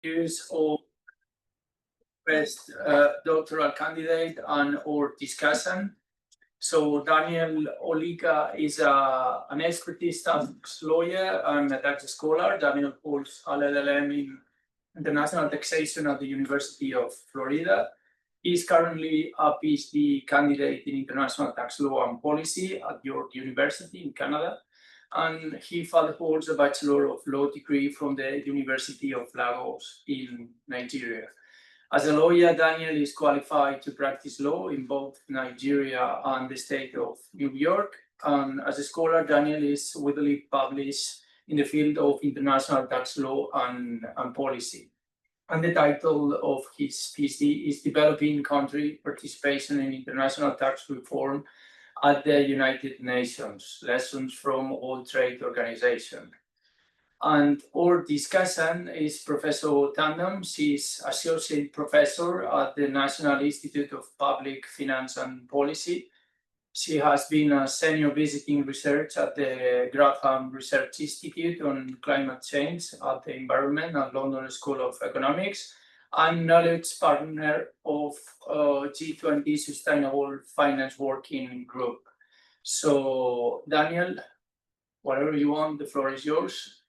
views of best doctoral candidate and or discussant. So Daniel Olika is an expertise tax lawyer and a tax scholar. Daniel holds an LLM in international taxation at the University of Florida. He is currently a PhD candidate in international tax law and policy at York University in Canada. And he further holds a Bachelor of Law degree from the University of Lagos in Nigeria. As a lawyer, Daniel is qualified to practice law in both Nigeria and the state of New York. And as a scholar, Daniel is widely published in the field of international tax law and policy. And the title of his PhD is Developing Country Participation in International Tax Reform at the United Nations, Lessons from World Trade Organization. And our discussant is Professor Tandem. She's Associate Professor at the National Institute of Public Finance and Policy. She has been a Senior Visiting Research at the Grantham Research Institute on Climate Change at the Environment and London School of Economics, and Knowledge Partner of G20 Sustainable Finance Working Group. So, Daniel, whatever you want, the floor is yours.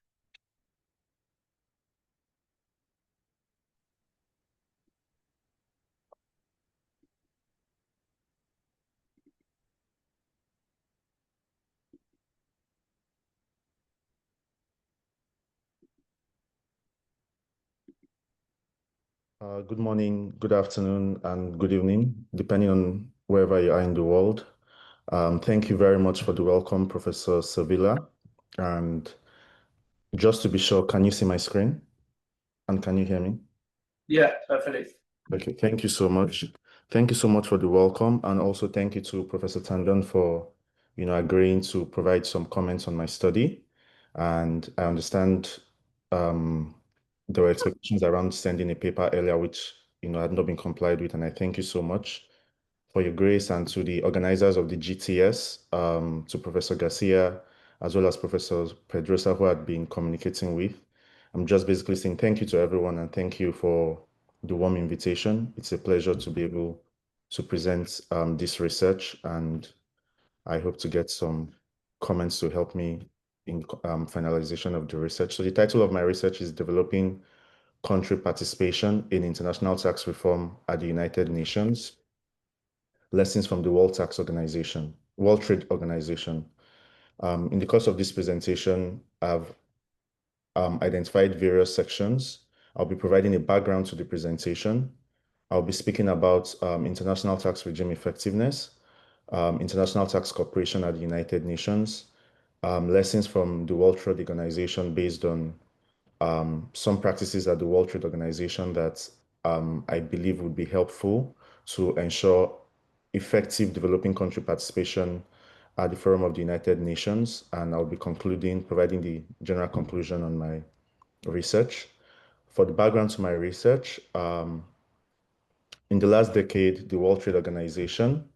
Good morning, good afternoon, and good evening, depending on wherever you are in the world. Thank you very much for the welcome, Professor Sevilla. And just to be sure, can you see my screen? And can you hear me? Yeah, definitely. Okay, thank you so much. Thank you so much for the welcome. And also thank you to Professor Tandon for, agreeing to provide some comments on my study. And I understand there were expectations around sending a paper earlier, which had not been complied with, and I thank you so much for your grace, and to the organizers of the GTS, to Professor Garcia, as well as Professor Pedrosa, who had been communicating with. I'm just basically saying thank you to everyone, and thank you for the warm invitation. It's a pleasure to be able to present this research, and I hope to get some comments to help me in finalization of the research. So the title of my research is Developing Country Participation in International Tax Reform at the United Nations, Lessons from the World Trade Organization. In the course of this presentation, I've identified various sections. I'll be providing a background to the presentation. I'll be speaking about international tax regime effectiveness, international tax cooperation at the United Nations, lessons from the World Trade Organization based on some practices at the World Trade Organization that I believe would be helpful to ensure effective developing country participation at the Forum of the United Nations. And I'll be providing the general conclusion on my research. For the background to my research, in the last decade, the World Trade Organization,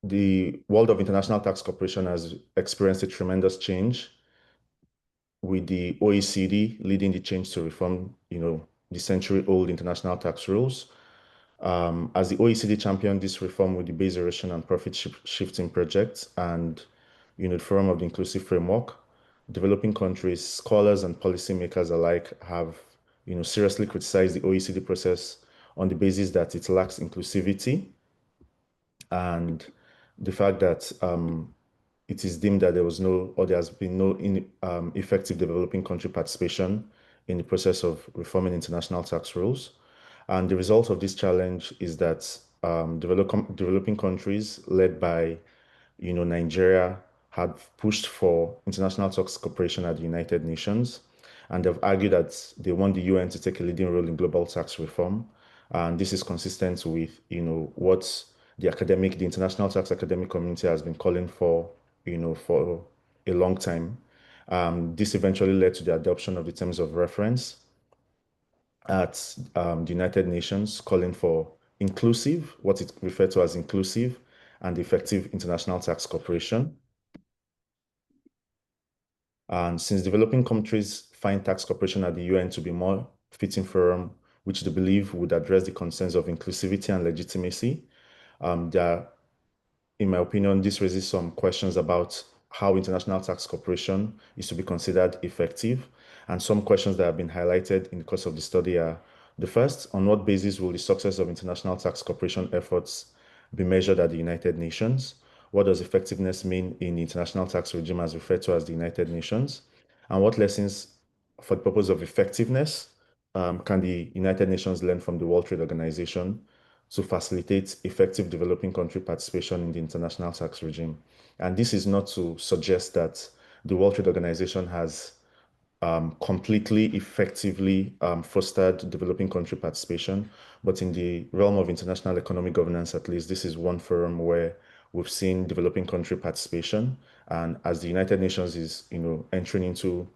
the world of international tax cooperation has experienced a tremendous change, with the OECD leading the change to reform, the century-old international tax rules. As the OECD championed this reform with the base erosion and profit shifting project and, the Forum of the Inclusive Framework, developing countries, scholars, and policymakers alike have, seriously criticized the OECD process on the basis that it lacks inclusivity and the fact that it is deemed that there has been no effective developing country participation in the process of reforming international tax rules. And the result of this challenge is that developing countries led by, Nigeria had pushed for international tax cooperation at the United Nations, and they've argued that they want the UN to take a leading role in global tax reform. And this is consistent with, what the international tax academic community has been calling for, for a long time. This eventually led to the adoption of the terms of reference at the United Nations, calling for what it referred to as inclusive and effective international tax cooperation. And since developing countries find tax cooperation at the UN to be more fitting forum, which they believe would address the concerns of inclusivity and legitimacy, there in my opinion, this raises some questions about how international tax cooperation is to be considered effective. And some questions that have been highlighted in the course of the study are the first, on what basis will the success of international tax cooperation efforts be measured at the United Nations? What does effectiveness mean in the international tax regime as referred to as the United Nations? And what lessons, for the purpose of effectiveness, can the United Nations learn from the World Trade Organization to facilitate effective developing country participation in the international tax regime? And this is not to suggest that the World Trade Organization has completely effectively fostered developing country participation, but in the realm of international economic governance, at least, this is one forum where we've seen developing country participation. And as the United Nations is, entering into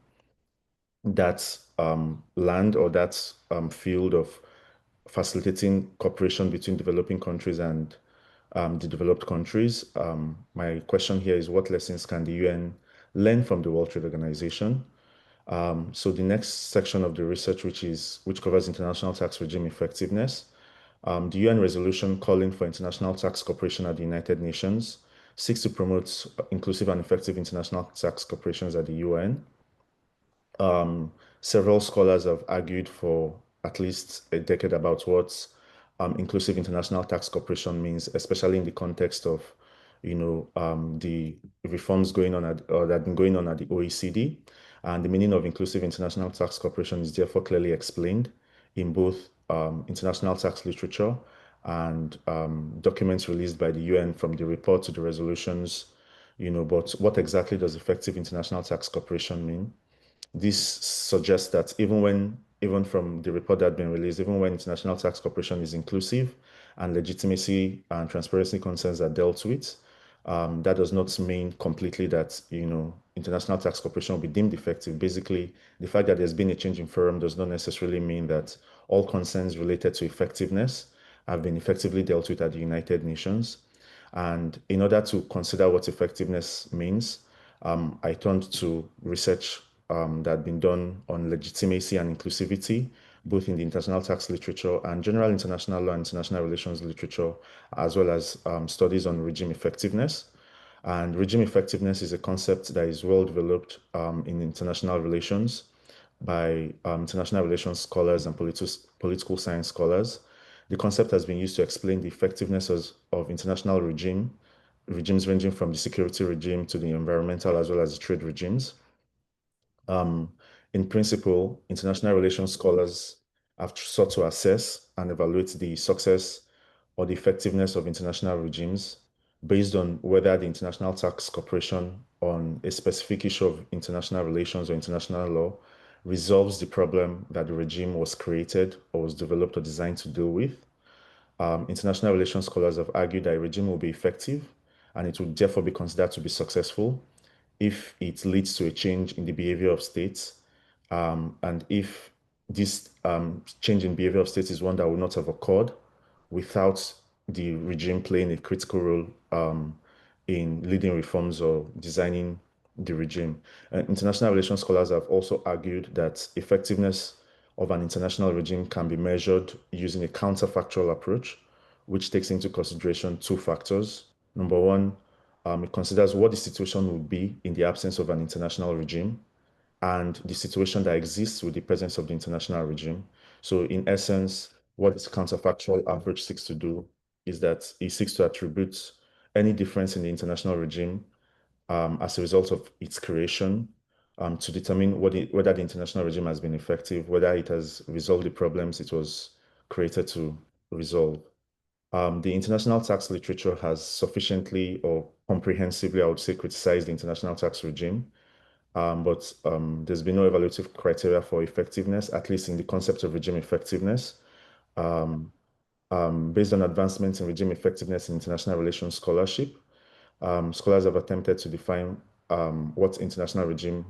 that land or that field of facilitating cooperation between developing countries and the developed countries. My question here is, what lessons can the UN learn from the World Trade Organization? So the next section of the research, which covers international tax regime effectiveness, the UN resolution calling for international tax cooperation at the United Nations seeks to promote inclusive and effective international tax cooperations at the UN. Several scholars have argued for at least a decade about what inclusive international tax cooperation means, especially in the context of, the reforms going on or that have been going on at the OECD. And the meaning of inclusive international tax cooperation is therefore clearly explained in both international tax literature and documents released by the UN, from the report to the resolutions. But what exactly does effective international tax cooperation mean? This suggests that even from the report that had been released, even when international tax cooperation is inclusive and legitimacy and transparency concerns are dealt with, that does not mean completely that, international tax cooperation will be deemed effective. Basically, the fact that there's been a change in forum does not necessarily mean that all concerns related to effectiveness have been effectively dealt with at the United Nations. And in order to consider what effectiveness means, I turned to research that had been done on legitimacy and inclusivity, both in the international tax literature and general international law and international relations literature, as well as studies on regime effectiveness. And regime effectiveness is a concept that is well developed in international relations by international relations scholars and political science scholars. The concept has been used to explain the effectiveness of international regimes ranging from the security regime to the environmental as well as the trade regimes. In principle, international relations scholars have sought to assess and evaluate the success or the effectiveness of international regimes based on whether the international tax cooperation on a specific issue of international relations or international law resolves the problem that the regime was created or was developed or designed to deal with. International relations scholars have argued that a regime will be effective and it would therefore be considered to be successful if it leads to a change in the behavior of states, and if this change in behavior of states is one that would not have occurred without the regime playing a critical role in leading reforms or designing the regime. International relations scholars have also argued that effectiveness of an international regime can be measured using a counterfactual approach, which takes into consideration two factors. Number one, it considers what the situation would be in the absence of an international regime and the situation that exists with the presence of the international regime. So in essence, what this counterfactual approach seeks to do is that it seeks to attribute any difference in the international regime as a result of its creation to determine whether the international regime has been effective, whether it has resolved the problems it was created to resolve. The international tax literature has sufficiently or comprehensively, I would say, criticized the international tax regime, but there's been no evaluative criteria for effectiveness, at least in the concept of regime effectiveness. Based on advancements in regime effectiveness in international relations scholarship, scholars have attempted to define what international regime.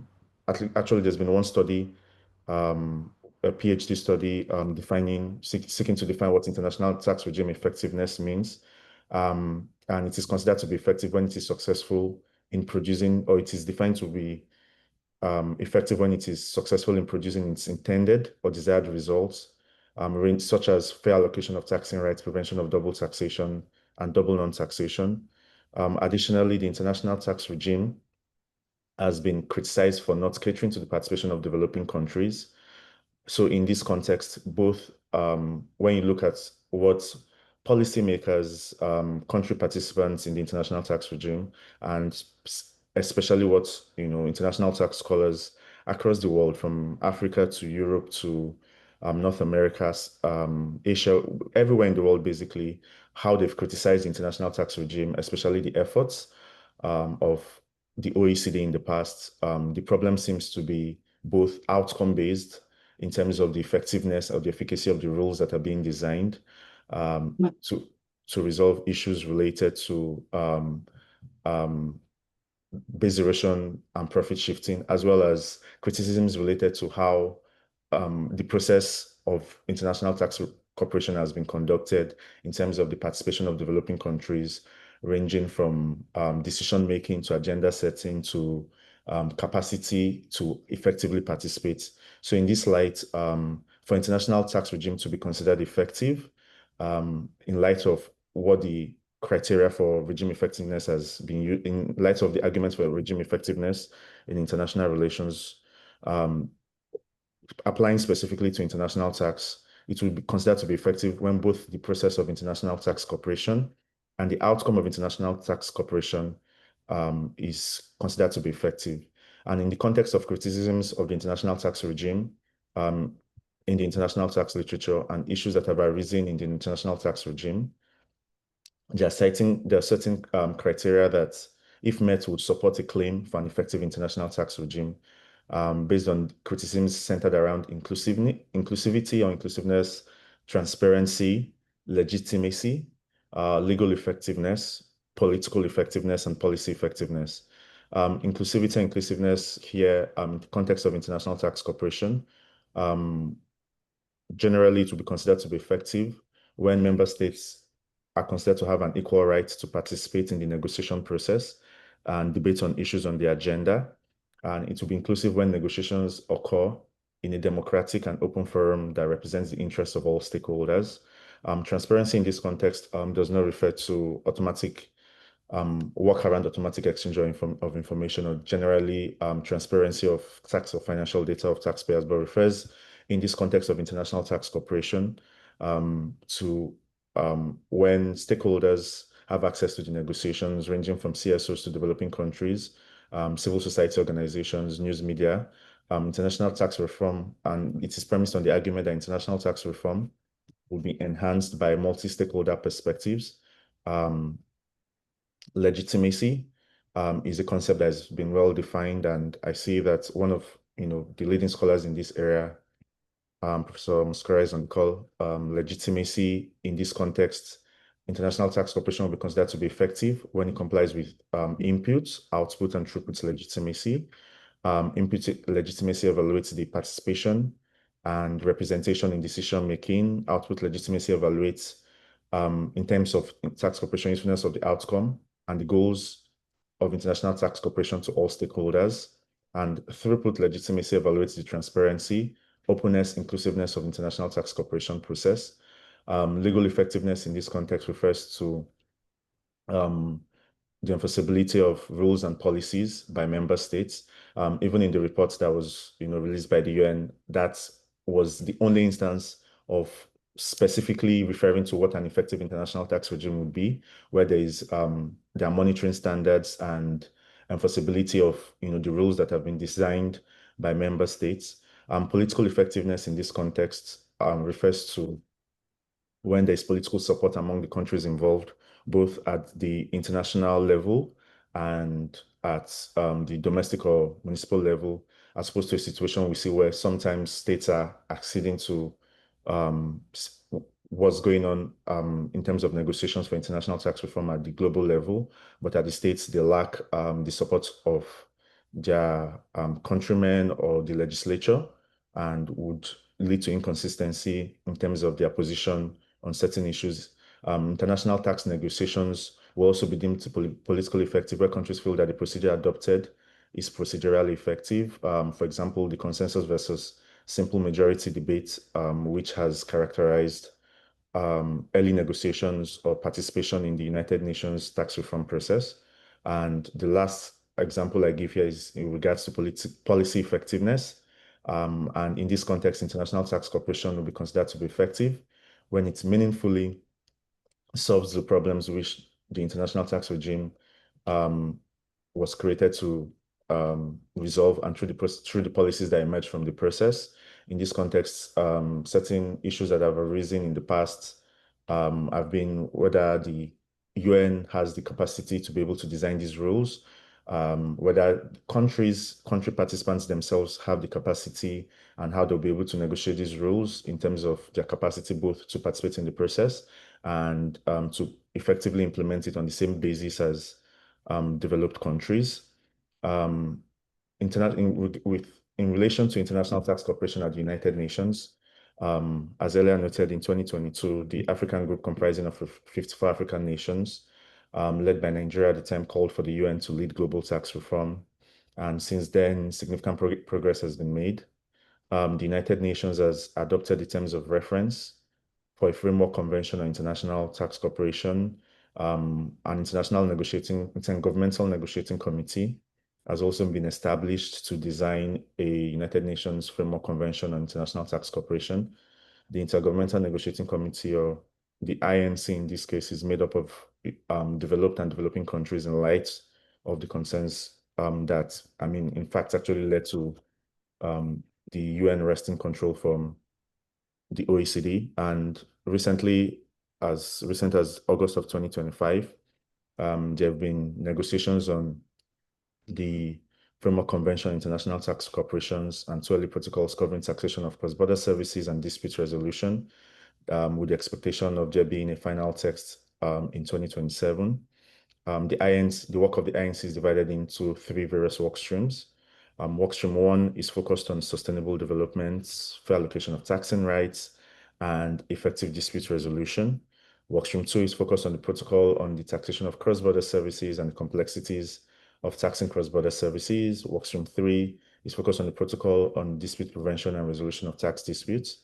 Actually, there's been one study, a PhD study, seeking to define what international tax regime effectiveness means, and it is considered to be effective when it is successful in producing, or it is defined to be effective when it is successful in producing its intended or desired results, such as fair allocation of taxing rights, prevention of double taxation, and double non-taxation. Additionally, the international tax regime has been criticized for not catering to the participation of developing countries. So in this context, both when you look at what policymakers, country participants in the international tax regime, and especially what international tax scholars across the world, from Africa to Europe to North America, Asia, everywhere in the world, basically, how they've criticized the international tax regime, especially the efforts of the OECD in the past. The problem seems to be both outcome-based in terms of the effectiveness or the efficacy of the rules that are being designed to resolve issues related to base erosion and profit shifting, as well as criticisms related to how the process of international tax cooperation has been conducted in terms of the participation of developing countries, ranging from decision making to agenda setting to capacity to effectively participate. So in this light, for international tax regime to be considered effective, in light of what the criteria for regime effectiveness has been used, in light of the arguments for regime effectiveness in international relations, applying specifically to international tax, it will be considered to be effective when both the process of international tax cooperation and the outcome of international tax cooperation is considered to be effective. And in the context of criticisms of the international tax regime, in the international tax literature and issues that have arisen in the international tax regime, there are certain criteria that, if met, would support a claim for an effective international tax regime, based on criticisms centered around inclusivity or inclusiveness, transparency, legitimacy, legal effectiveness, political effectiveness, and policy effectiveness. Inclusivity and inclusiveness here, in the context of international tax cooperation, generally it will be considered to be effective when member states are considered to have an equal right to participate in the negotiation process and debate on issues on the agenda. And it will be inclusive when negotiations occur in a democratic and open forum that represents the interests of all stakeholders. Transparency in this context does not refer to automatic work around automatic exchange of information, or generally transparency of tax or financial data of taxpayers, but refers in this context of international tax cooperation to when stakeholders have access to the negotiations, ranging from CSOs to developing countries, civil society organizations, news media, international tax reform, and it is premised on the argument that international tax reform will be enhanced by multi-stakeholder perspectives. Legitimacy is a concept that has been well defined, and I see that one of the leading scholars in this area, Professor Muscara, is on the call. Legitimacy in this context, international tax cooperation will be considered to be effective when it complies with input, output, and throughput legitimacy. Input legitimacy evaluates the participation and representation in decision making. Output legitimacy evaluates in terms of tax cooperation usefulness of the outcome and the goals of international tax cooperation to all stakeholders. And throughput legitimacy evaluates the transparency, openness, inclusiveness of international tax cooperation process. Legal effectiveness in this context refers to the enforceability of rules and policies by member states. Even in the report that was released by the UN, that was the only instance of specifically referring to what an effective international tax regime would be, where there are monitoring standards and enforceability of the rules that have been designed by member states. Political effectiveness in this context refers to when there's political support among the countries involved, both at the international level and at the domestic or municipal level, as opposed to a situation we see where sometimes states are acceding to what's going on in terms of negotiations for international tax reform at the global level, but at the states, they lack the support of their countrymen or the legislature, and would lead to inconsistency in terms of their position on certain issues. International tax negotiations will also be deemed to politically effective where countries feel that the procedure adopted is procedurally effective. For example, the consensus versus simple majority debate, which has characterized early negotiations or participation in the United Nations tax reform process. And the last example I give here is in regards to policy effectiveness. And in this context, international tax cooperation will be considered to be effective when it meaningfully solves the problems which the international tax regime was created to resolve, and through the policies that emerge from the process. In this context, certain issues that have arisen in the past have been whether the UN has the capacity to be able to design these rules, whether country participants themselves have the capacity and how they'll be able to negotiate these rules in terms of their capacity both to participate in the process and to effectively implement it on the same basis as developed countries. In relation to international tax cooperation at the United Nations, as earlier noted, in 2022, the African group comprising of 54 African nations, led by Nigeria at the time, called for the UN to lead global tax reform. And since then, significant progress has been made. The United Nations has adopted the terms of reference for a framework convention on international tax cooperation. An intergovernmental negotiating committee has also been established to design a United Nations framework convention on international tax cooperation. The Intergovernmental Negotiating Committee, or the INC in this case, is made up of developed and developing countries in light of the concerns that, in fact, actually led to the UN wresting control from the OECD. And recently, as recent as August of 2025, there have been negotiations on the Framework Convention on International Tax Corporations and 2 early protocols covering taxation of cross-border services and dispute resolution, with the expectation of there being a final text in 2027. The work of the INC is divided into 3 various work streams. Work stream 1 is focused on sustainable development, fair allocation of taxing rights, and effective dispute resolution. Work stream 2 is focused on the protocol on the taxation of cross-border services and the complexities of taxing cross-border services. Work stream 3 is focused on the protocol on dispute prevention and resolution of tax disputes.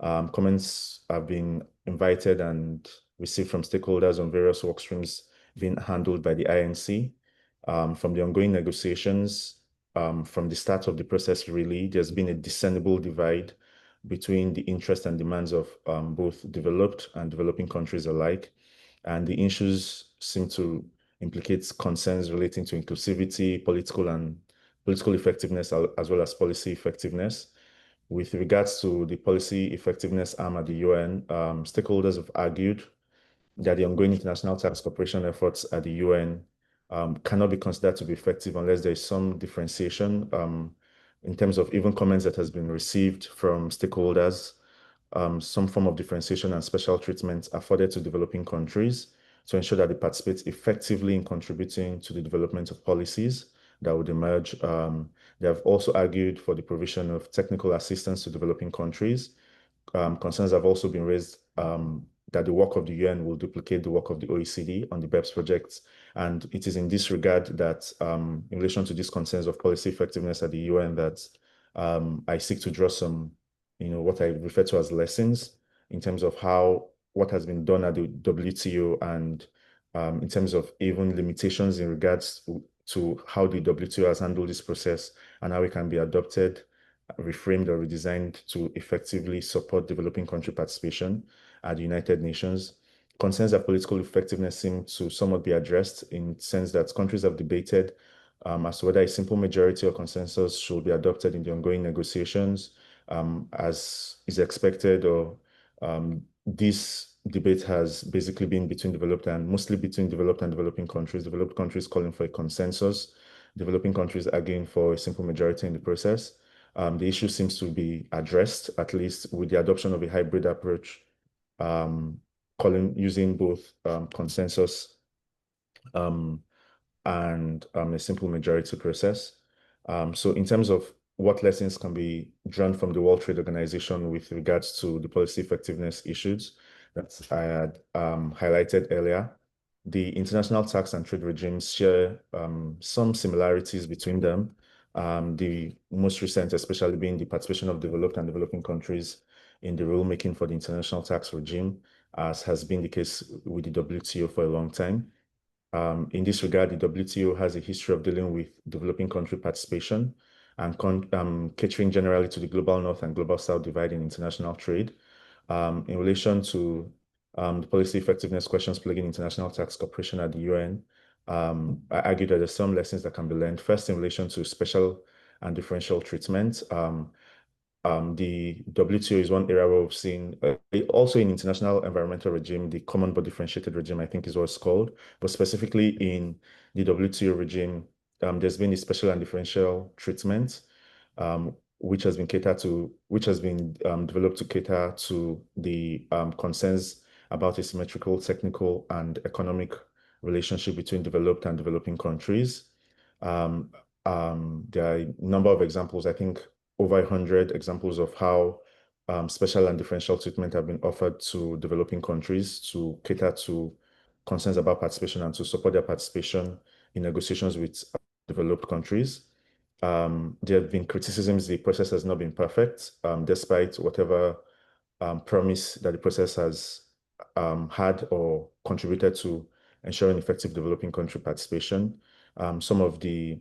Comments have been invited and received from stakeholders on various work streams being handled by the INC. From the ongoing negotiations, from the start of the process, really, there's been a discernible divide between the interests and demands of both developed and developing countries alike. And the issues seem to implicate concerns relating to inclusivity, political effectiveness, as well as policy effectiveness. With regards to the policy effectiveness arm at the UN, stakeholders have argued that the ongoing international tax cooperation efforts at the UN cannot be considered to be effective unless there is some differentiation in terms of even comments that has been received from stakeholders, some form of differentiation and special treatment afforded to developing countries to ensure that they participate effectively in contributing to the development of policies that would emerge. They have also argued for the provision of technical assistance to developing countries. Concerns have also been raised that the work of the UN will duplicate the work of the OECD on the BEPS projects. And it is in this regard that, in relation to these concerns of policy effectiveness at the UN, that I seek to draw some, what I refer to as lessons in terms of what has been done at the WTO and in terms of even limitations in regards to how the WTO has handled this process and how it can be adopted, reframed, or redesigned to effectively support developing country participation at the United Nations. Concerns that political effectiveness seem to somewhat be addressed in the sense that countries have debated as to whether a simple majority or consensus should be adopted in the ongoing negotiations, as is expected, or this debate has basically been mostly between developed and developing countries. Developed countries calling for a consensus, developing countries arguing for a simple majority in the process. The issue seems to be addressed, at least with the adoption of a hybrid approach, using both consensus and a simple majority process. So in terms of what lessons can be drawn from the World Trade Organization with regards to the policy effectiveness issues that I had highlighted earlier, the international tax and trade regimes share some similarities between them. The most recent, especially being the participation of developed and developing countries in the rulemaking for the international tax regime, as has been the case with the WTO for a long time. In this regard, the WTO has a history of dealing with developing country participation and catering generally to the global north and global south divide in international trade. In relation to the policy effectiveness questions plaguing international tax cooperation at the UN, I argue that there's some lessons that can be learned. First, in relation to special and differential treatment. The WTO is one area where we've seen, also in international environmental regime, the common but differentiated regime, I think is what it's called. But specifically in the WTO regime, there's been a special and differential treatment, which has been developed to cater to the concerns about asymmetrical technical and economic relationship between developed and developing countries. There are a number of examples, I think over 100 examples of how special and differential treatment have been offered to developing countries to cater to concerns about participation and to support their participation in negotiations with developed countries. There have been criticisms the process has not been perfect, despite whatever promise that the process has had or contributed to ensuring effective developing country participation. Some of the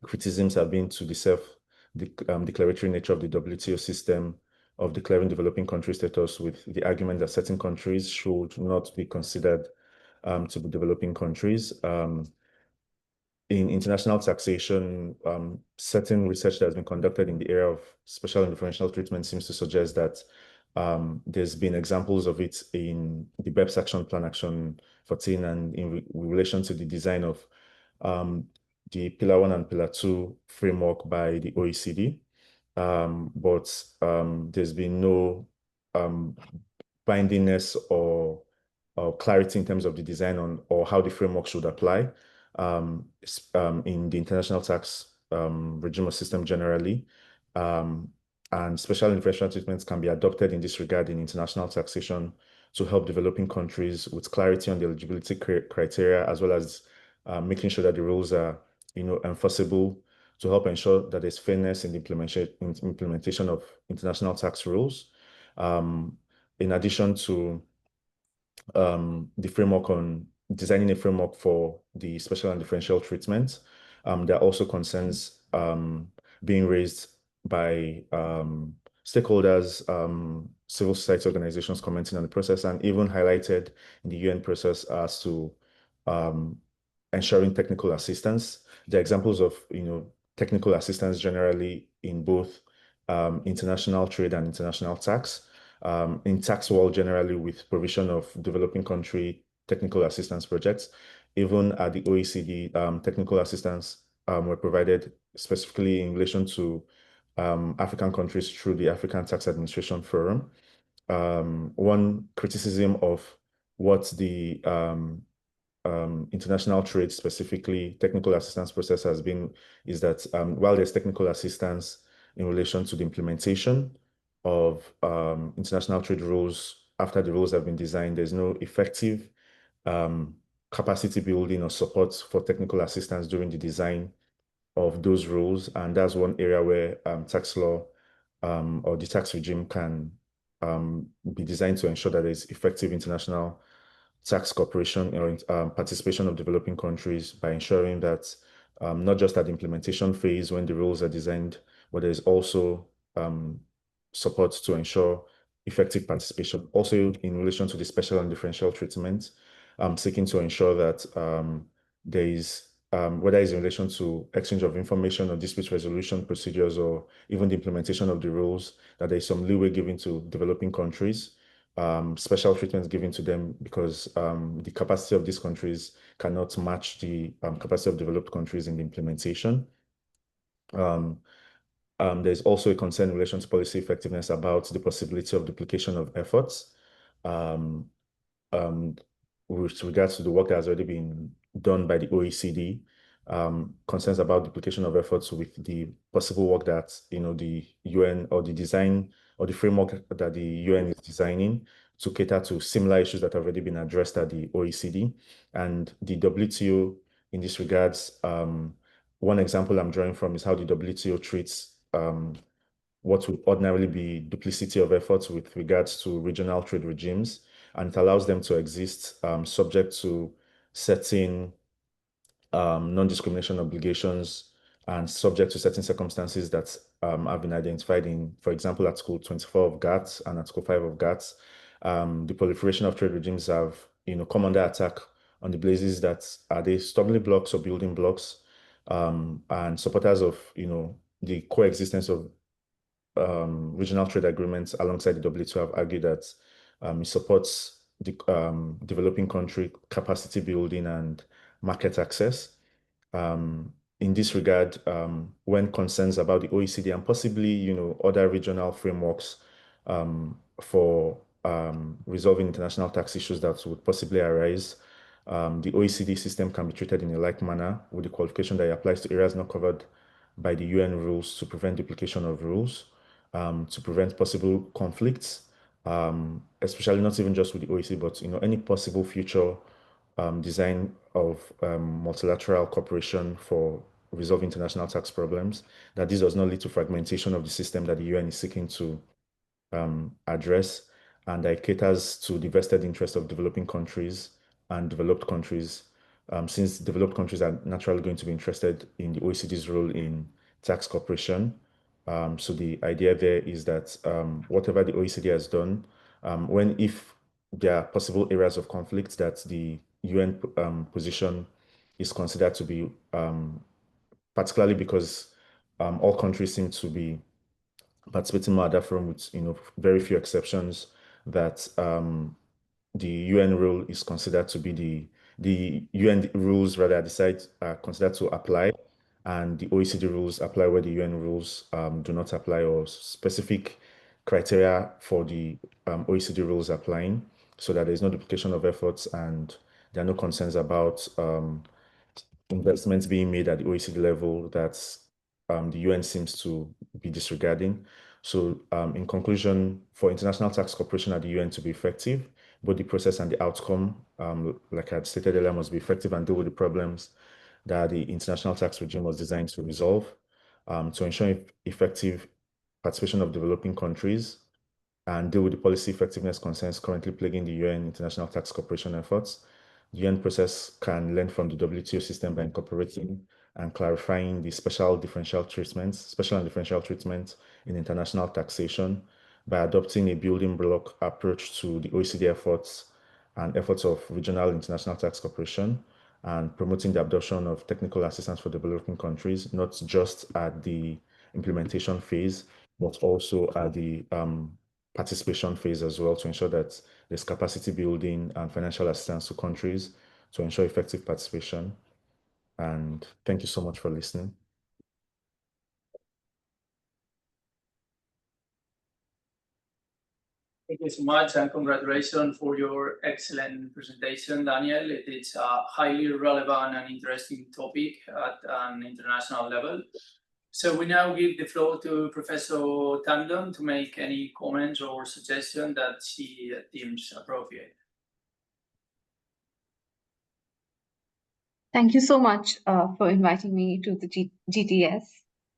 criticisms have been to the self-declaratory nature of the WTO system of declaring developing country status, with the argument that certain countries should not be considered to be developing countries. In international taxation, certain research that has been conducted in the area of special and differential treatment seems to suggest that there's been examples of it in the BEPS Action Plan Action 14 and in relation to the design of the Pillar 1 and Pillar 2 framework by the OECD. But there's been no bindingness or clarity in terms of the design on or how the framework should apply in the international tax regime or system generally. And special and differential treatments can be adopted in this regard in international taxation to help developing countries with clarity on the eligibility criteria, as well as making sure that the rules are, enforceable, to help ensure that there's fairness in the implementation of international tax rules. In addition to the framework on designing a framework for the special and differential treatment, there are also concerns being raised by stakeholders, civil society organizations commenting on the process, and even highlighted in the UN process as to ensuring technical assistance. The examples of technical assistance generally in both international trade and international tax. In tax world generally, with provision of developing country technical assistance projects. Even at the OECD, technical assistance were provided specifically in relation to African countries through the African Tax Administration Forum. One criticism of what the international trade, specifically technical assistance process has been, is that while there's technical assistance in relation to the implementation of international trade rules, after the rules have been designed, there's no effective capacity building or support for technical assistance during the design of those rules. And that's one area where tax law or the tax regime can be designed to ensure that there's effective international tax cooperation or participation of developing countries by ensuring that not just at the implementation phase when the rules are designed, but there's also support to ensure effective participation. Also in relation to the special and differential treatment, seeking to ensure that there is, whether it's in relation to exchange of information or dispute resolution procedures or even the implementation of the rules, that there's some leeway given to developing countries, special treatment given to them because the capacity of these countries cannot match the capacity of developed countries in the implementation. There's also a concern in relation to policy effectiveness about the possibility of duplication of efforts. With regards to the work that has already been done by the OECD, concerns about duplication of efforts with the possible work that the UN or the design or the framework that the UN is designing to cater to similar issues that have already been addressed at the OECD. And the WTO in this regards, one example I'm drawing from is how the WTO treats what would ordinarily be duplicity of efforts with regards to regional trade regimes, and it allows them to exist subject to certain non-discrimination obligations and subject to certain circumstances that have been identified in, for example, Article 24 of GATT and Article 5 of GATT. The proliferation of trade regimes have, come under attack on the basis that are they stumbling blocks or building blocks, and supporters of, the coexistence of regional trade agreements alongside the WTO have argued that it supports the developing country capacity building and market access. In this regard, when concerns about the OECD and possibly, other regional frameworks for resolving international tax issues that would possibly arise, the OECD system can be treated in a like manner with the qualification that it applies to areas not covered by the UN rules to prevent duplication of rules, to prevent possible conflicts, especially not even just with the OECD, but any possible future design of multilateral cooperation for resolve international tax problems, that this does not lead to fragmentation of the system that the UN is seeking to address, and that it caters to the vested interest of developing countries and developed countries, since developed countries are naturally going to be interested in the OECD's role in tax cooperation. So the idea there is that whatever the OECD has done, if there are possible areas of conflict, that the UN position is considered to be, particularly because all countries seem to be participating more at that forum with, very few exceptions, that the UN rule is considered to be the UN rules rather decide are considered to apply, and the OECD rules apply where the UN rules do not apply, or specific criteria for the OECD rules applying, so that there's no duplication of efforts and there are no concerns about investments being made at the OECD level that the UN seems to be disregarding. So in conclusion, for international tax cooperation at the UN to be effective, both the process and the outcome, like I had stated earlier, must be effective and deal with the problems that the international tax regime was designed to resolve, to ensure effective participation of developing countries, and deal with the policy effectiveness concerns currently plaguing the UN international tax cooperation efforts. The UN process can learn from the WTO system by incorporating and clarifying the special and differential treatment in international taxation, by adopting a building block approach to the OECD efforts and efforts of regional international tax cooperation, and promoting the adoption of technical assistance for developing countries, not just at the implementation phase, but also at the participation phase as well, to ensure that there's capacity building and financial assistance to countries to ensure effective participation. And thank you so much for listening. Thank you so much, and congratulations for your excellent presentation, Daniel. It is a highly relevant and interesting topic at an international level. So we now give the floor to Professor Tandon to make any comments or suggestions that she deems appropriate. Thank you so much for inviting me to the GTS.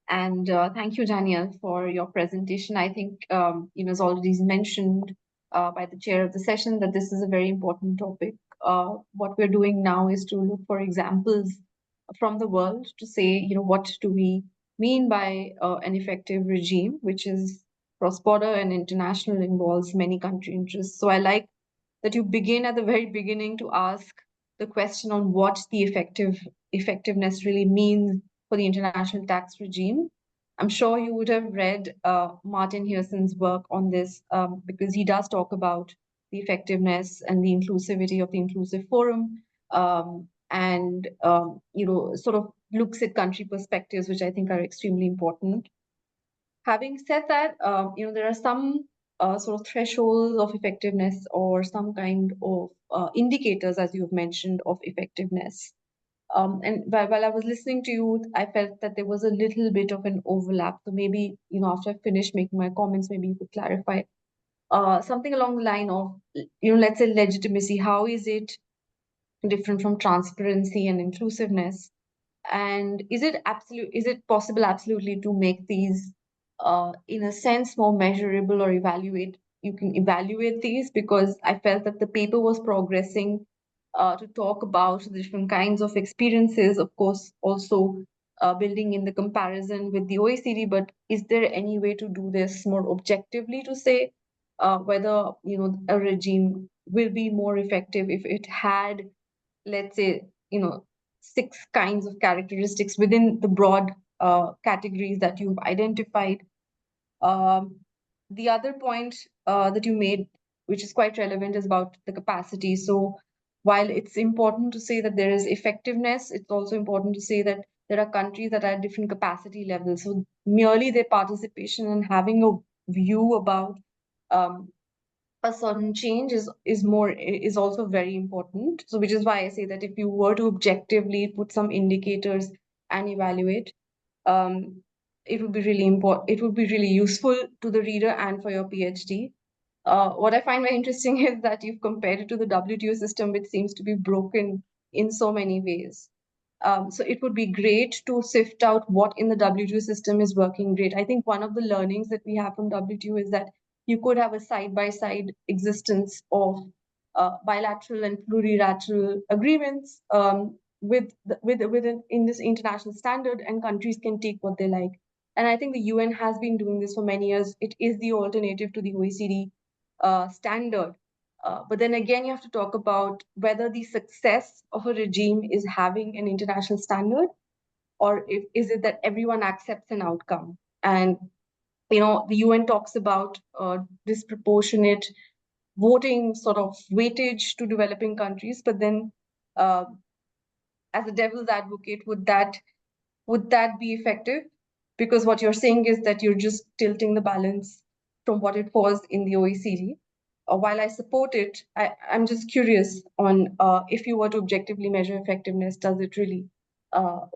And thank you, Daniel, for your presentation. I think, as already mentioned by the chair of the session, that this is a very important topic. What we're doing now is to look for examples from the world to say, what do we mean by an effective regime, which is cross-border and international, involves many country interests. So I like that you begin at the very beginning to ask the question on what the effectiveness really means for the international tax regime. I'm sure you would have read Martin Hewson's work on this, because he does talk about the effectiveness and the inclusivity of the inclusive forum, and sort of looks at country perspectives, which I think are extremely important. Having said that, there are some sort of thresholds of effectiveness, or some kind of indicators, as you've mentioned, of effectiveness. And while I was listening to you, I felt that there was a little bit of an overlap. So maybe, after I finish making my comments, maybe you could clarify. something along the line of, let's say legitimacy. How is it different from transparency and inclusiveness? And is it possible absolutely to make these in a sense more measurable, or you can evaluate these? Because I felt that the paper was progressing to talk about the different kinds of experiences, of course also building in the comparison with the OECD. But is there any way to do this more objectively, to say whether a regime will be more effective if it had, let's say, 6 kinds of characteristics within the broad categories that you've identified? Um, the other point that you made, which is quite relevant, is about the capacity. So while it's important to say that there is effectiveness, it's also important to say that there are countries that are at different capacity levels. So merely their participation and having a view about um, a certain change is also very important. So which is why I say that if you were to objectively put some indicators and evaluate, um, it would be really important. It would be really useful to the reader and for your PhD. What I find very interesting is that you've compared it to the WTO system, which seems to be broken in so many ways. So it would be great to sift out what in the WTO system is working great. I think one of the learnings that we have from WTO is that you could have a side-by-side existence of bilateral and plurilateral agreements in this international standard, and countries can take what they like. And I think the UN has been doing this for many years. It is the alternative to the OECD standard. But then again, you have to talk about whether the success of a regime is having an international standard, or is it that everyone accepts an outcome. And the UN talks about disproportionate voting sort of weightage to developing countries, but then uh, as a devil's advocate, would that be effective? Because what you're saying is that you're just tilting the balance from what it was in the OECD. While I support it, I'm just curious on if you were to objectively measure effectiveness, does it really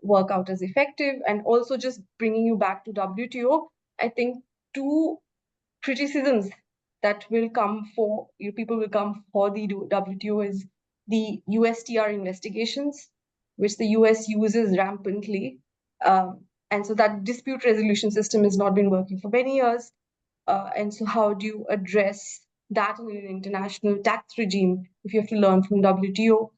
work out as effective? And also just bringing you back to WTO, I think two criticisms that will come for people will come for the WTO is the USTR investigations, which the US uses rampantly. And so that dispute resolution system has not been working for many years. And so how do you address that in an international tax regime if you have to learn from WTO?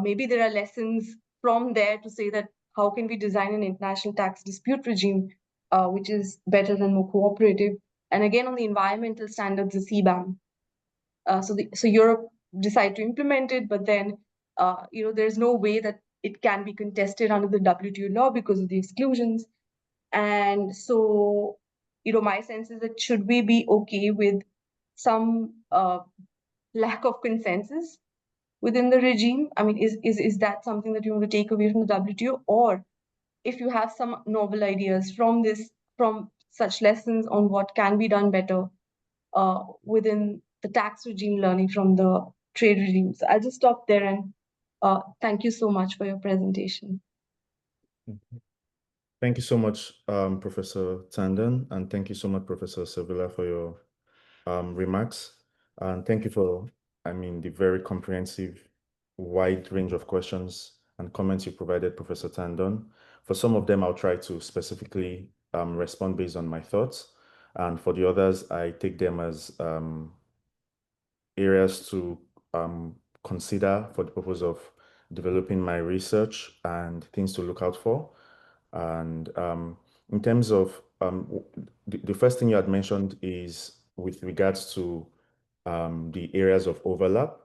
Maybe there are lessons from there to say that how can we design an international tax dispute regime which is better and more cooperative? And again, on the environmental standards, the CBAM. So Europe decided to implement it, but then there's no way that it can be contested under the WTO law because of the exclusions. And so, my sense is that should we be okay with some lack of consensus within the regime? I mean, is that something that you want to take away from the WTO? Or if you have some novel ideas from such lessons on what can be done better within the tax regime, learning from the trade regimes. I'll just stop there, and thank you so much for your presentation. Thank you so much, Professor Tandon, and thank you so much, Professor Sevilla, for your remarks. And thank you for, the very comprehensive, wide range of questions and comments you provided, Professor Tandon. For some of them, I'll try to specifically respond based on my thoughts. And for the others, I take them as areas to consider for the purpose of developing my research and things to look out for. And in terms of the first thing you had mentioned is with regards to the areas of overlap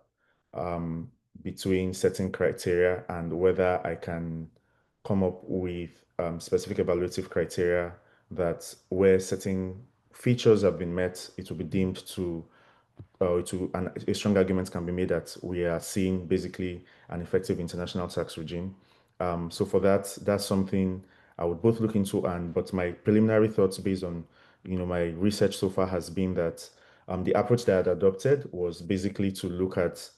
between certain criteria and whether I can come up with specific evaluative criteria that where certain features have been met, it will be deemed to and a strong argument can be made that we are seeing basically an effective international tax regime. So for that, that's something I would both look into, but my preliminary thoughts based on my research so far has been that the approach that I had adopted was basically to look at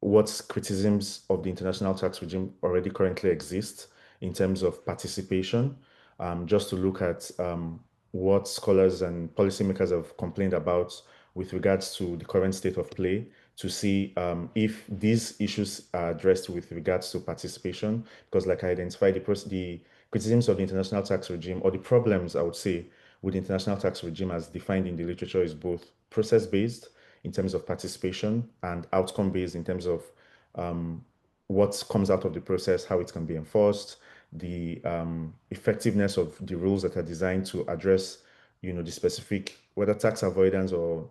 what criticisms of the international tax regime already currently exist in terms of participation, just to look at what scholars and policymakers have complained about with regards to the current state of play to see if these issues are addressed with regards to participation. Because like I identified, the criticisms of the international tax regime, or the problems, I would say, with the international tax regime as defined in the literature is both process-based in terms of participation and outcome-based in terms of what comes out of the process, how it can be enforced, the effectiveness of the rules that are designed to address, the specific, whether tax avoidance or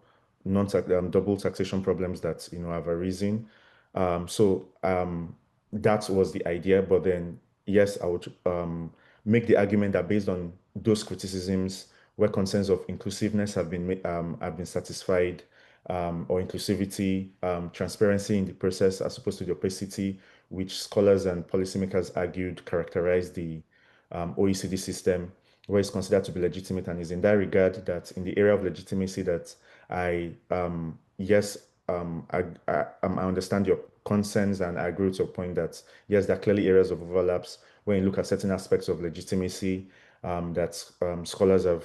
double taxation problems that, have arisen. That was the idea, but then, yes, I would make the argument that based on those criticisms, where concerns of inclusiveness have been satisfied, or inclusivity, transparency in the process as opposed to the opacity, which scholars and policymakers argued characterize the OECD system, where it's considered to be legitimate, and is in that regard that in the area of legitimacy that I understand your concerns, and I agree with your point that yes, there are clearly areas of overlaps when you look at certain aspects of legitimacy that scholars have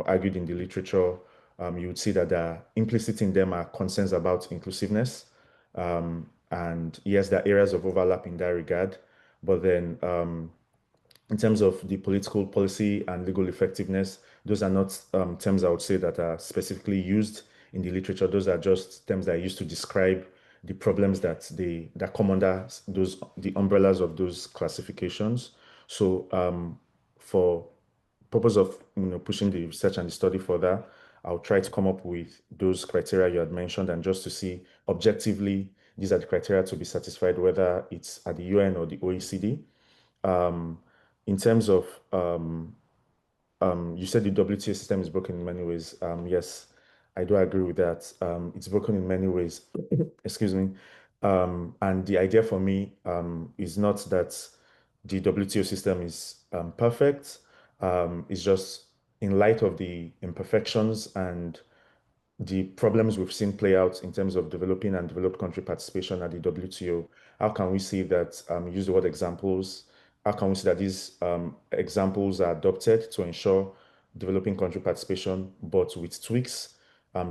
argued in the literature. You would see that implicit in them are concerns about inclusiveness. And yes, there are areas of overlap in that regard. But then in terms of the political policy and legal effectiveness, those are not terms I would say that are specifically used in the literature. Those are just terms that are used to describe the problems that come under the umbrellas of those classifications. So for purpose of pushing the research and the study further, I'll try to come up with those criteria you had mentioned, and just to see objectively these are the criteria to be satisfied, whether it's at the UN or the OECD. In terms of you said the WTO system is broken in many ways. Yes, I do agree with that. It's broken in many ways. Excuse me. And the idea for me is not that the WTO system is perfect. It's just in light of the imperfections and the problems we've seen play out in terms of developing and developed country participation at the WTO, how can we see that, use the word examples, how can we see that these examples are adopted to ensure developing country participation, but with tweaks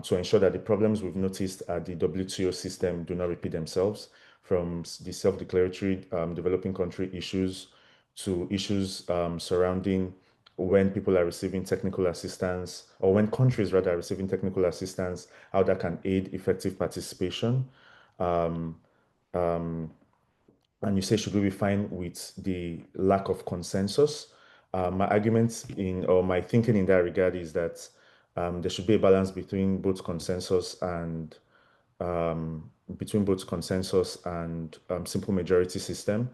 to ensure that the problems we've noticed at the WTO system do not repeat themselves, from the self-declaratory developing country issues to issues surrounding when people are receiving technical assistance, or when countries rather are receiving technical assistance, how that can aid effective participation. Um, um, and you say, should we be fine with the lack of consensus? My argument or my thinking in that regard is that there should be a balance between both consensus and simple majority system,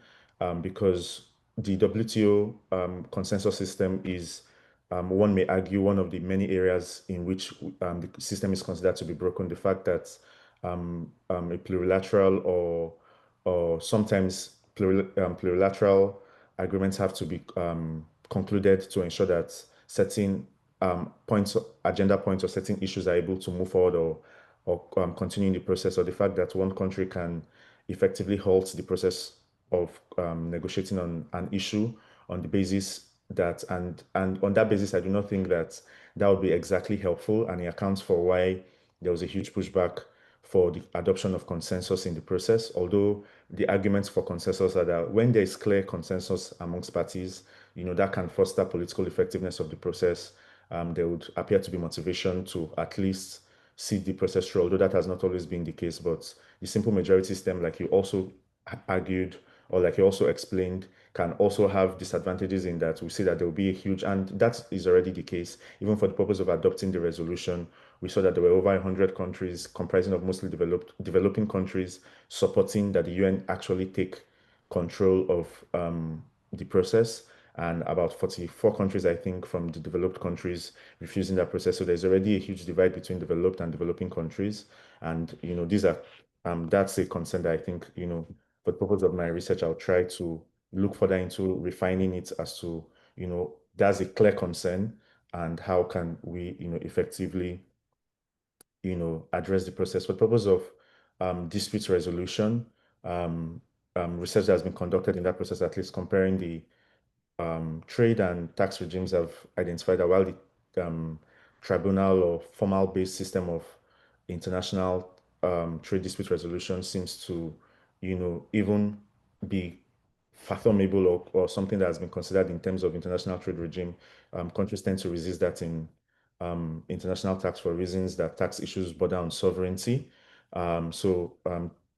because the WTO consensus system is, one may argue, one of the many areas in which the system is considered to be broken. The fact that a plurilateral or sometimes plurilateral agreements have to be concluded to ensure that certain agenda points or certain issues are able to move forward or continue in the process, or the fact that one country can effectively halt the process of negotiating on an issue on the basis that, and on that basis, I do not think that that would be exactly helpful, and it accounts for why there was a huge pushback for the adoption of consensus in the process. Although the arguments for consensus are that when there is clear consensus amongst parties, that can foster political effectiveness of the process. There would appear to be motivation to at least see the process through, although that has not always been the case. But the simple majority system, like you also argued, or like you also explained, can also have disadvantages in that we see that there will be a huge, and that is already the case, even for the purpose of adopting the resolution. We saw that there were over 100 countries comprising of mostly developing countries supporting that the UN actually take control of the process, and about 44 countries, I think, from the developed countries refusing that process. So there's already a huge divide between developed and developing countries. And, these are, that's a concern that I think, for the purpose of my research, I'll try to look further into refining it as to, that's a clear concern, and how can we, effectively, address the process. For the purpose of dispute resolution, research that has been conducted in that process, at least comparing the trade and tax regimes, have identified that while the tribunal or formal based system of international trade dispute resolution seems to, even be fathomable or something that has been considered in terms of international trade regime. Countries tend to resist that in international tax for reasons that tax issues border on sovereignty.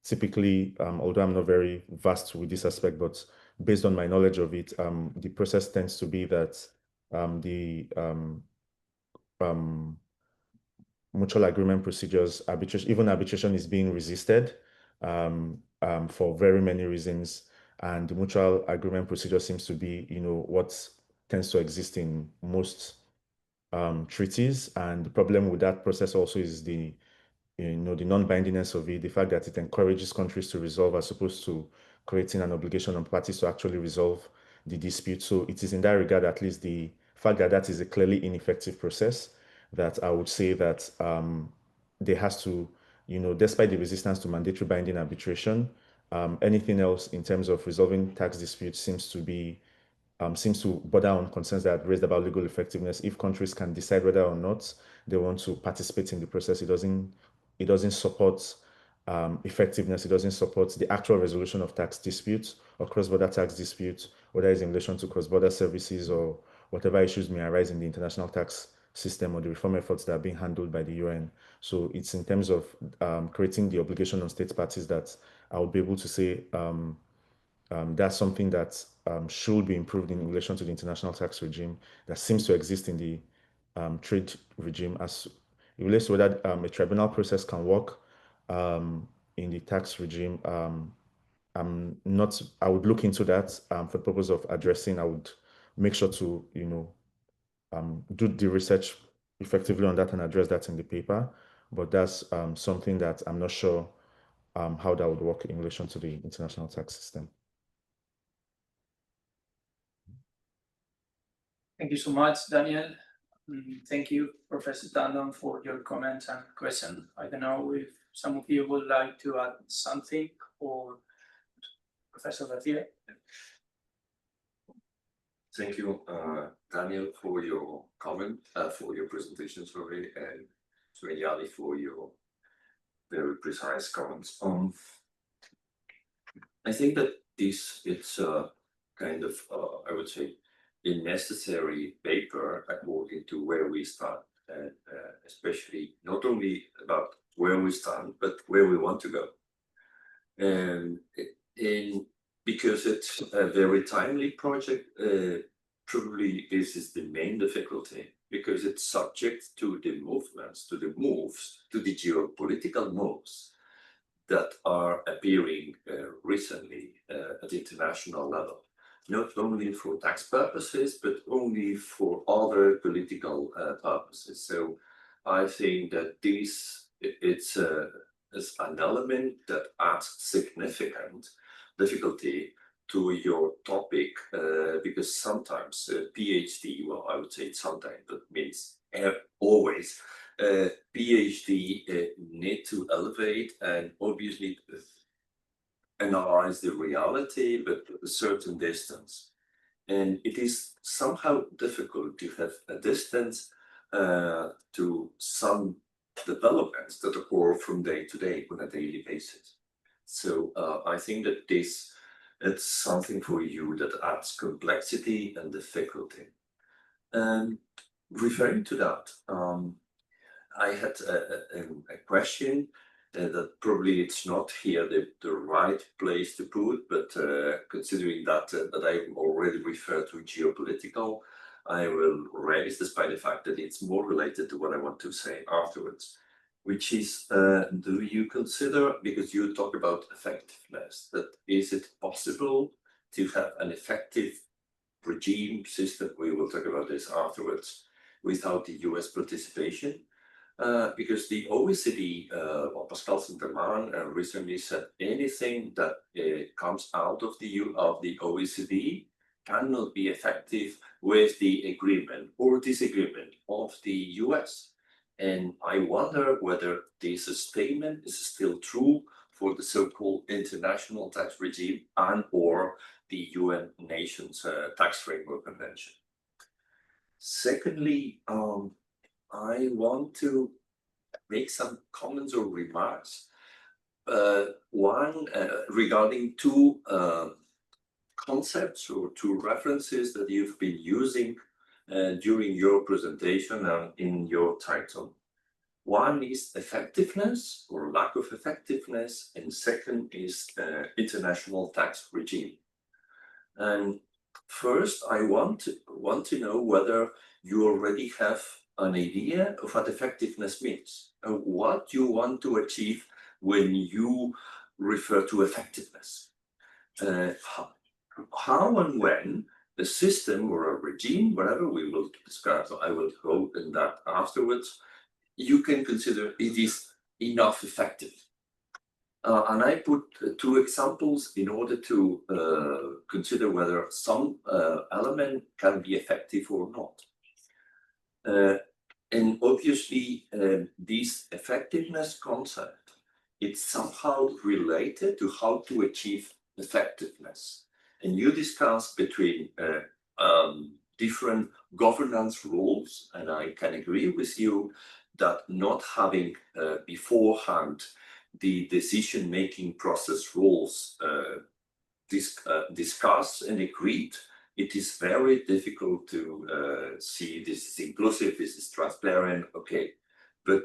Typically, although I'm not very vast with this aspect, but based on my knowledge of it, the process tends to be that the mutual agreement procedures, even arbitration is being resisted for very many reasons. And the mutual agreement procedure seems to be, what tends to exist in most treaties. And the problem with that process also is the non-bindingness of it, the fact that it encourages countries to resolve as opposed to creating an obligation on parties to actually resolve the dispute. So it is in that regard, at least the fact that that is a clearly ineffective process, that I would say that there has to, despite the resistance to mandatory binding arbitration, anything else in terms of resolving tax disputes seems to border on concerns that are raised about legal effectiveness. If countries can decide whether or not they want to participate in the process, it doesn't support effectiveness. It doesn't support the actual resolution of tax disputes or cross-border tax disputes, whether it's in relation to cross-border services or whatever issues may arise in the international tax system or the reform efforts that are being handled by the UN. So it's in terms of creating the obligation on state parties that I would be able to say that's something that should be improved in relation to the international tax regime that seems to exist in the trade regime. As it relates to whether a tribunal process can work in the tax regime, I would look into that for the purpose of addressing. I would make sure to, do the research effectively on that and address that in the paper. But that's something that I'm not sure how that would work in relation to the international tax system. Thank you so much, Daniel. Thank you, Professor Tandon, for your comments and questions. I don't know if some of you would like to add something, or Professor Garcia. Thank you, Daniel, for your comment, for your presentation, sorry, and Yali for your very precise comments. I think that it's a kind of, I would say, a necessary paper according to where we start, and especially not only about where we stand, but where we want to go. And because it's a very timely project, probably this is the main difficulty, because it's subject to the movements, to the moves, to the geopolitical moves that are appearing recently at the international level, not only for tax purposes, but only for other political purposes. So I think that it's an element that adds significant difficulty to your topic, because sometimes PhD, well, I would say sometimes, but means always, PhD need to elevate and obviously analyze the reality, but at a certain distance. And it is somehow difficult to have a distance to some developments that occur from day to day on a daily basis. So I think that it's something for you that adds complexity and difficulty. And referring to that, I had a question that probably it's not here the right place to put, but considering that I already referred to geopolitical, I will raise, despite the fact that it's more related to what I want to say afterwards, which is, do you consider, because you talk about effectiveness, that is it possible to have an effective regime system, we will talk about this afterwards, without the US participation? Because the OECD, or Pascal Sinterman, recently said anything that comes out of the OECD cannot be effective with the agreement or disagreement of the US. And I wonder whether this statement is still true for the so-called international tax regime and or the UN Nations Tax Framework Convention. Secondly, I want to make some comments or remarks. One regarding two concepts or two references that you've been using during your presentation and in your title. One is effectiveness or lack of effectiveness, and second is international tax regime. And first, I want to know whether you already have an idea of what effectiveness means and what you want to achieve when you refer to effectiveness. How and when the system or a regime, whatever we will discuss, I will go in that afterwards, you can consider it is enough effective. And I put two examples in order to consider whether some element can be effective or not. And obviously, this effectiveness concept, it's somehow related to how to achieve effectiveness. And you discuss between different governance rules, and I can agree with you that not having beforehand the decision-making process rules discussed and agreed, it is very difficult to see this is inclusive, this is transparent, okay. But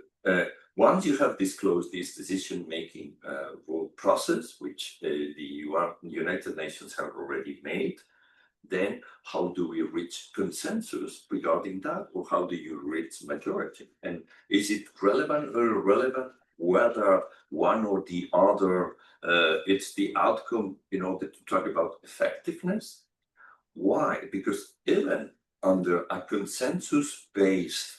once you have disclosed this decision-making rule process, which the United Nations have already made, then how do we reach consensus regarding that, or how do you reach majority? And is it relevant or irrelevant whether one or the other it's the outcome in order to talk about effectiveness? Why? Because even under a consensus-based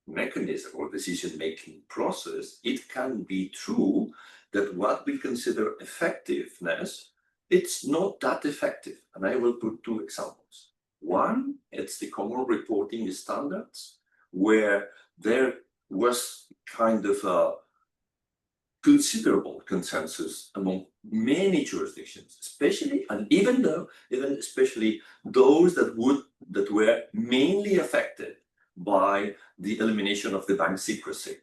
mechanism or decision-making process, it can be true that what we consider effectiveness, it's not that effective. And I will put two examples. One, it's the common reporting standards, where there was kind of a considerable consensus among many jurisdictions, especially especially those that were mainly affected by the elimination of the bank secrecy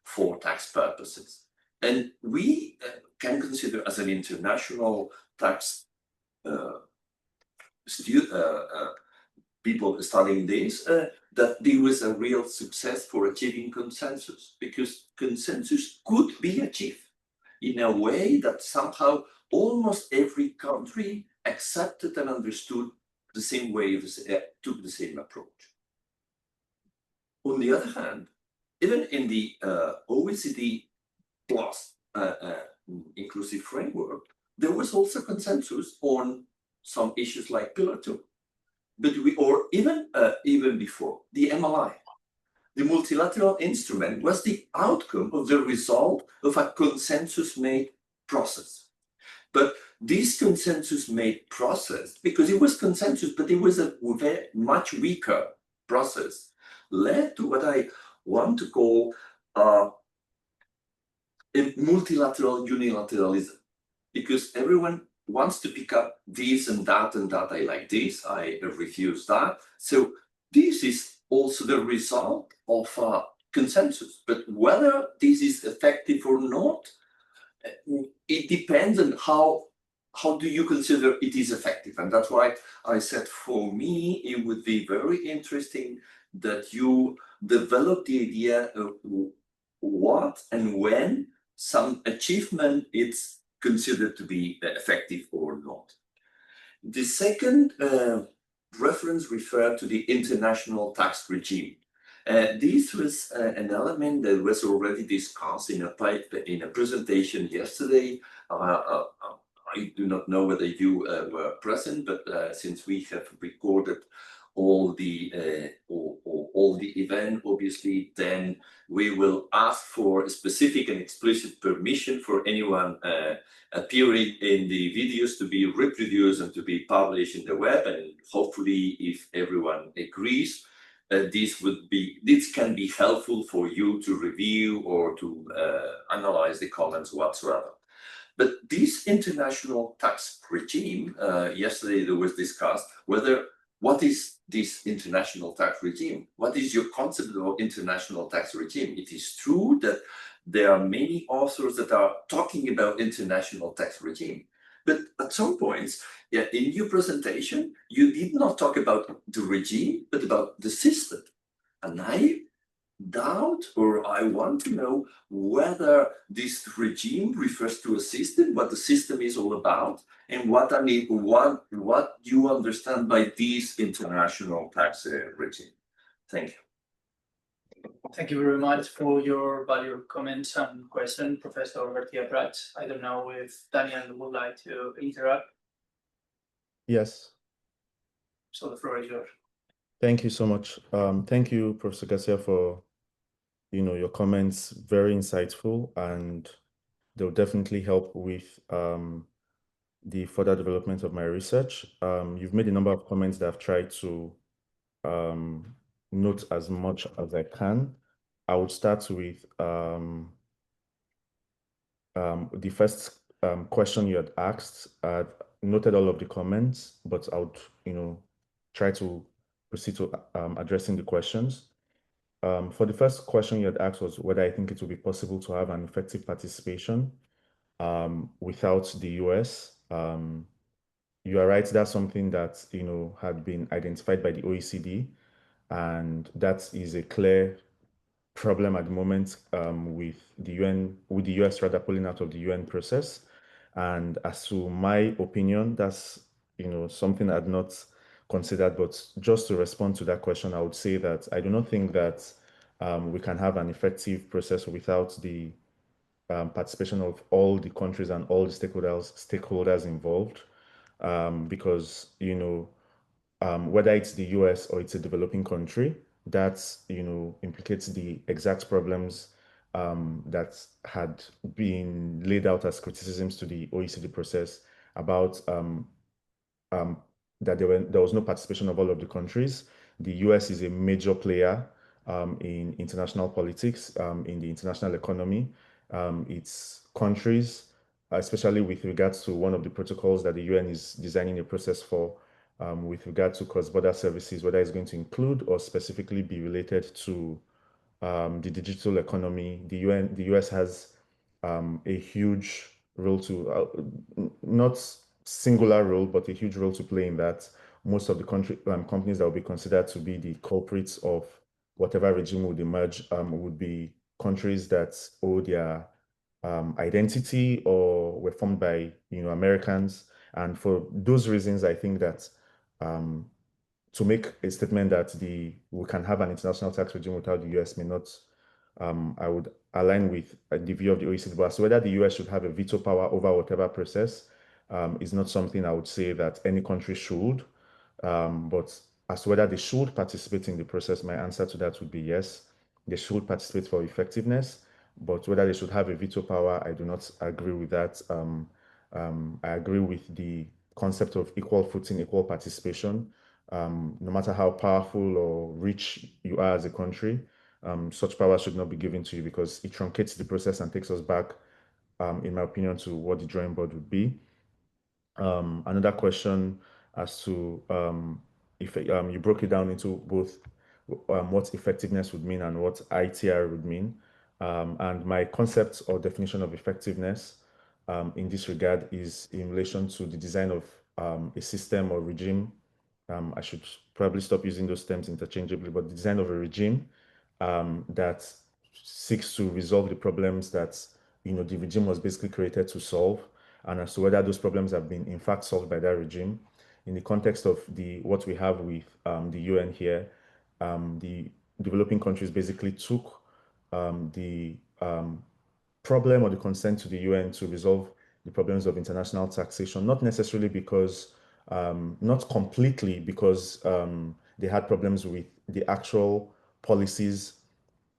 for tax purposes. And we can consider as an international tax people studying this, that there was a real success for achieving consensus, because consensus could be achieved in a way that somehow almost every country accepted and understood the same way, took the same approach. On the other hand, even in the OECD plus inclusive framework, there was also consensus on some issues like Pillar 2. But even before, the MLI, the multilateral instrument, was the outcome of the result of a consensus-made process. But this consensus-made process, because it was consensus, but it was a very much weaker process, led to what I want to call a multilateral unilateralism, because everyone wants to pick up this and that, I like this, I refuse that. So this is also the result of consensus. But whether this is effective or not, it depends on how do you consider it is effective. And that's why I said, for me, it would be very interesting that you develop the idea of what and when some achievement is considered to be effective or not. The second reference referred to the international tax regime. This was an element that was already discussed in a presentation yesterday. I do not know whether you were present, but since we have recorded all the event, obviously, then we will ask for a specific and explicit permission for anyone appearing in the videos to be reproduced and to be published in the web. And hopefully, if everyone agrees, this can be helpful for you to review or to analyze the comments whatsoever. But this international tax regime, yesterday there was discussed whether what is this international tax regime? What is your concept of international tax regime? It is true that there are many authors that are talking about international tax regime. But at some points, yeah, in your presentation, you did not talk about the regime, but about the system. And I doubt, or I want to know whether this regime refers to a system, what the system is all about, and what you understand by this international tax regime. Thank you. Thank you very much for your valuable comments and question, Professor Garcia-Prats. I don't know if Daniel would like to interrupt. Yes. So the floor is yours. Thank you so much. Thank you, Professor Garcia, for your comments. Very insightful, and they'll definitely help with the further development of my research. You've made a number of comments that I've tried to note as much as I can. I would start with the first question you had asked. I've noted all of the comments, but I would, try to proceed to addressing the questions. For the first question you had asked was whether I think it would be possible to have an effective participation without the US. You are right, that's something that had been identified by the OECD, and that is a clear problem at the moment with the US rather pulling out of the UN process. And as to my opinion, that's something I'd not considered. But just to respond to that question, I would say that I do not think that we can have an effective process without the participation of all the countries and all the stakeholders involved, because whether it's the US or it's a developing country, that implicates the exact problems that had been laid out as criticisms to the OECD process about that there was no participation of all of the countries. The US is a major player in international politics, in the international economy. Its countries, especially with regards to one of the protocols that the UN is designing a process for, with regard to cross-border services, whether it's going to include or specifically be related to the digital economy. The US has a huge role to, not singular role, but a huge role to play in that. Most of the companies that will be considered to be the culprits of whatever regime would emerge would be countries that owe their identity or were formed by Americans. And for those reasons, I think that to make a statement that we can have an international tax regime without the US may not, I would align with the view of the OECD. But as to whether the US should have a veto power over whatever process is not something I would say that any country should. But as to whether they should participate in the process, my answer to that would be yes. They should participate for effectiveness, but whether they should have a veto power, I do not agree with that. I agree with the concept of equal footing, equal participation. No matter how powerful or rich you are as a country, such power should not be given to you because it truncates the process and takes us back, in my opinion, to what the drawing board would be. Another question as to if you broke it down into both what effectiveness would mean and what ITR would mean. And my concept or definition of effectiveness in this regard is in relation to the design of a system or regime. I should probably stop using those terms interchangeably, but the design of a regime that seeks to resolve the problems that the regime was basically created to solve, and as to whether those problems have been in fact solved by that regime. In the context of what we have with the UN here, the developing countries basically took the problem or the consent to the UN to resolve the problems of international taxation, not necessarily because, not completely because they had problems with the actual policies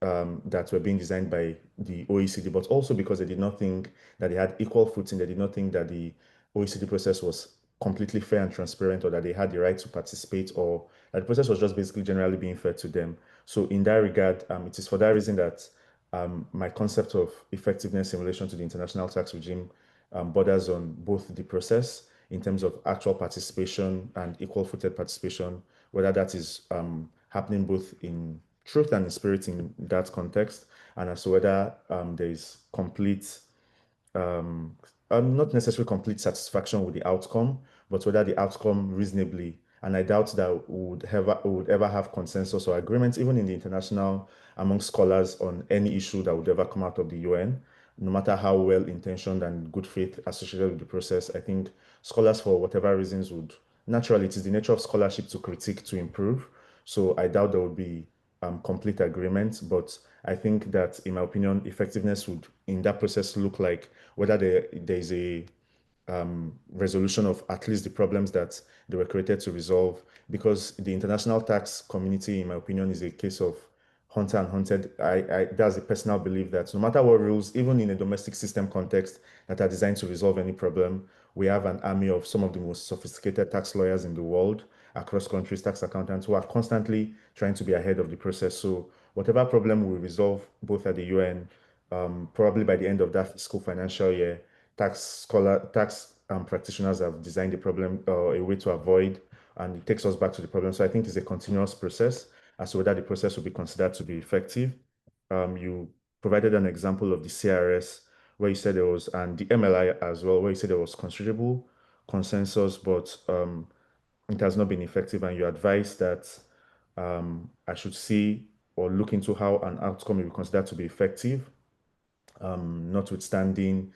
that were being designed by the OECD, but also because they did not think that they had equal footing. They did not think that the OECD process was completely fair and transparent, or that they had the right to participate, or that the process was just basically generally being fair to them. So in that regard, it is for that reason that my concept of effectiveness in relation to the international tax regime borders on both the process in terms of actual participation and equal-footed participation, whether that is happening both in truth and in spirit in that context, and as to whether there is complete, not necessarily complete satisfaction with the outcome, but whether the outcome reasonably, and I doubt that we would ever have consensus or agreement, even in the international, among scholars on any issue that would ever come out of the UN, no matter how well-intentioned and good faith associated with the process. I think scholars, for whatever reasons, would naturally, it is the nature of scholarship to critique, to improve. So I doubt there would be complete agreement, but I think that, in my opinion, effectiveness would, in that process, look like whether there is a resolution of at least the problems that they were created to resolve, because the international tax community, in my opinion, is a case of hunter and hunted. That's a personal belief that no matter what rules, even in a domestic system context that are designed to resolve any problem, we have an army of some of the most sophisticated tax lawyers in the world across countries, tax accountants who are constantly trying to be ahead of the process. So whatever problem we resolve, both at the UN, probably by the end of that fiscal financial year, tax practitioners have designed a problem or a way to avoid, and it takes us back to the problem. So I think it's a continuous process as to whether the process will be considered to be effective. You provided an example of the CRS where you said there was, and the MLI as well, where you said there was considerable consensus, but it has not been effective, and you advised that I should see or look into how an outcome will be considered to be effective, notwithstanding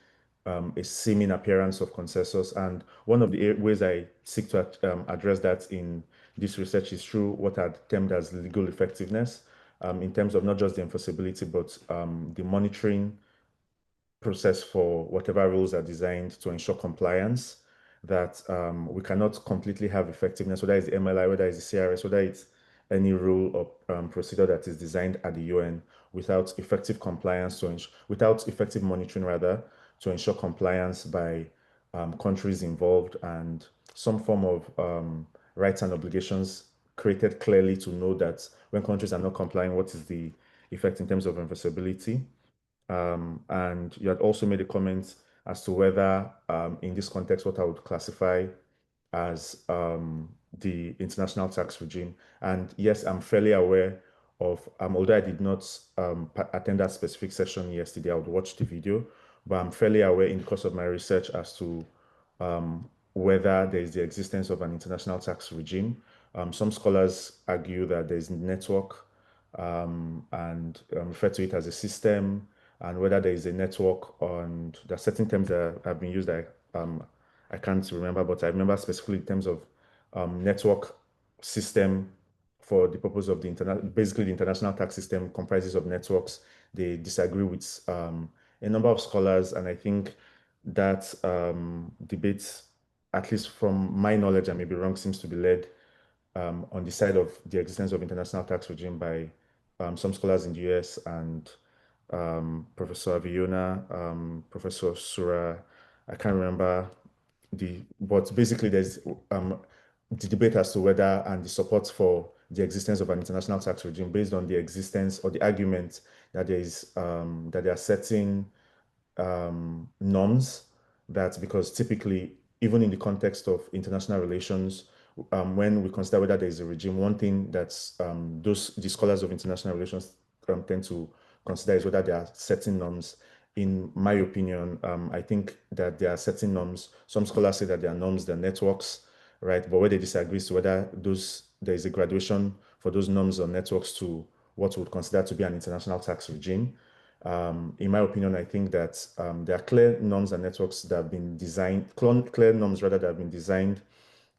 a seeming appearance of consensus. And one of the ways I seek to address that in this research is through what are termed as legal effectiveness, in terms of not just the enforceability, but the monitoring process for whatever rules are designed to ensure compliance, that we cannot completely have effectiveness, whether it's the MLI, whether it's the CRS, whether it's any rule or procedure that is designed at the UN, without effective compliance, without effective monitoring, rather, to ensure compliance by countries involved, and some form of rights and obligations created clearly to know that when countries are not complying, what is the effect in terms of enforceability. And you had also made a comment as to whether, in this context, what I would classify as the international tax regime. And yes, I'm fairly aware of, although I did not attend that specific session yesterday, I would watch the video, but I'm fairly aware in the course of my research as to whether there is the existence of an international tax regime. Some scholars argue that there is a network and refer to it as a system, and whether there is a network, and there are certain terms that have been used that I can't remember, but I remember specifically in terms of network system for the purpose of the basically the international tax system comprises of networks. They disagree with a number of scholars, and I think that debate, at least from my knowledge, I may be wrong, seems to be led on the side of the existence of international tax regime by some scholars in the US, and Professor Aviona, Professor Sura, I can't remember but basically there's the debate as to whether, and the support for the existence of an international tax regime based on the existence or the argument that there are certain norms, that because typically, even in the context of international relations, when we consider whether there is a regime, one thing that the scholars of international relations tend to consider is whether there are certain norms. In my opinion, I think that there are certain norms. Some scholars say that there are norms, there are networks, right? But where they disagree is whether there is a graduation for those norms or networks to what we would consider to be an international tax regime. In my opinion, I think that there are clear norms and networks that have been designed, clear norms rather, that have been designed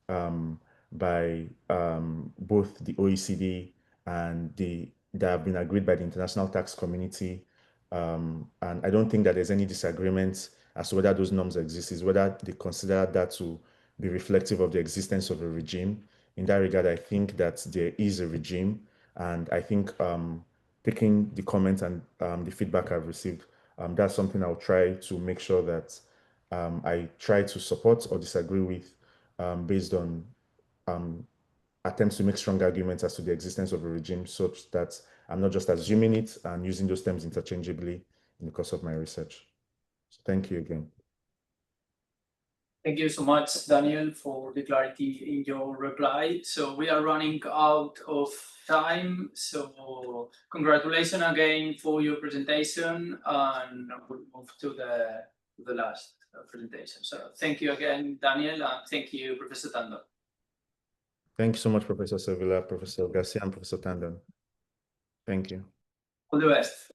by both the OECD and that have been agreed by the international tax community. And I don't think that there's any disagreement as to whether those norms exist, is whether they consider that to be reflective of the existence of a regime. In that regard, I think that there is a regime, and I think taking the comments and the feedback I've received, that's something I'll try to make sure that I try to support or disagree with based on attempts to make strong arguments as to the existence of a regime, such that I'm not just assuming it and using those terms interchangeably in the course of my research. So thank you again. Thank you so much, Daniel, for the clarity in your reply. So we are running out of time. So congratulations again for your presentation, and we'll move to the last presentation. So thank you again, Daniel, and thank you, Professor Tandon. Thank you so much, Professor Sevilla, Professor Garcia, and Professor Tandon. Thank you. All the best.